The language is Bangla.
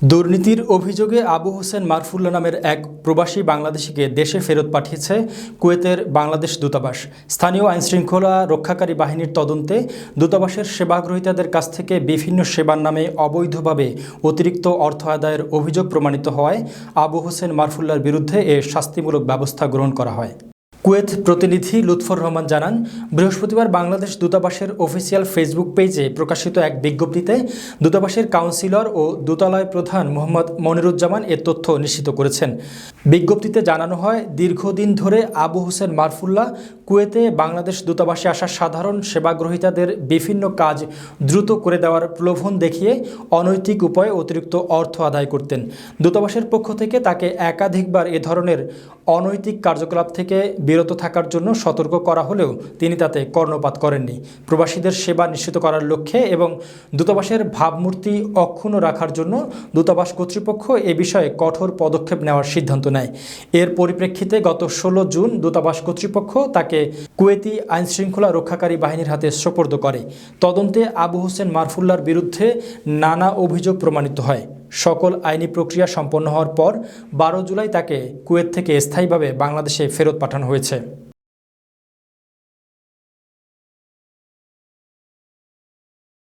দুর্নীতির অভিযোগে আবু হোসেন মারফুল্লাহ নামের এক প্রবাসী বাংলাদেশিকে দেশে ফেরত পাঠিয়েছে কুয়েতের বাংলাদেশ দূতাবাস। স্থানীয় আইনশৃঙ্খলা রক্ষাকারী বাহিনীর তদন্তে দূতাবাসের সেবাগ্রহীতাদের কাছ থেকে বিভিন্ন সেবার নামে অবৈধভাবে অতিরিক্ত অর্থ আদায়ের অভিযোগ প্রমাণিত হওয়ায় আবু হোসেন মারফুল্লাহর বিরুদ্ধে এ শাস্তিমূলক ব্যবস্থা গ্রহণ করা হয়। কুয়েত প্রতিনিধি লুৎফর রহমান জানান, বৃহস্পতিবার বাংলাদেশ দূতাবাসের অফিসিয়াল ফেসবুক পেজে প্রকাশিত এক বিজ্ঞপ্তিতে দূতাবাসের কাউন্সিলর ও দূতালয় প্রধান মোহাম্মদ মনিরুজ্জামান এ তথ্য নিশ্চিত করেছেন। বিজ্ঞপ্তিতে জানানো হয়, দীর্ঘদিন ধরে আবু হোসেন মারফুল্লাহ কুয়েতে বাংলাদেশ দূতাবাসে আসা সাধারণ সেবাগ্রহীতাদের বিভিন্ন কাজ দ্রুত করে দেওয়ার প্রলোভন দেখিয়ে অনৈতিক উপায়ে অতিরিক্ত অর্থ আদায় করতেন। দূতাবাসের পক্ষ থেকে তাকে একাধিকবার এ ধরনের অনৈতিক কার্যকলাপ থেকে বিরত থাকার জন্য সতর্ক করা হলেও তিনি তাতে কর্ণপাত করেননি। প্রবাসীদের সেবা নিশ্চিত করার লক্ষ্যে এবং দূতাবাসের ভাবমূর্তি অক্ষুণ্ণ রাখার জন্য দূতাবাস কর্তৃপক্ষ এ বিষয়ে কঠোর পদক্ষেপ নেওয়ার সিদ্ধান্ত নেয়। এর পরিপ্রেক্ষিতে গত 16 জুন দূতাবাস কর্তৃপক্ষ তাকে কুয়েতি আইনশৃঙ্খলা রক্ষাকারী বাহিনীর হাতে সোপর্দ করে। তদন্তে আবু হোসেন মারফুল্লাহর বিরুদ্ধে নানা অভিযোগ প্রমাণিত হয়। সকল আইনি প্রক্রিয়া সম্পন্ন হওয়ার পর 12 জুলাই তাকে কুয়েত থেকে স্থায়ীভাবে বাংলাদেশে ফেরত পাঠানো হয়েছে।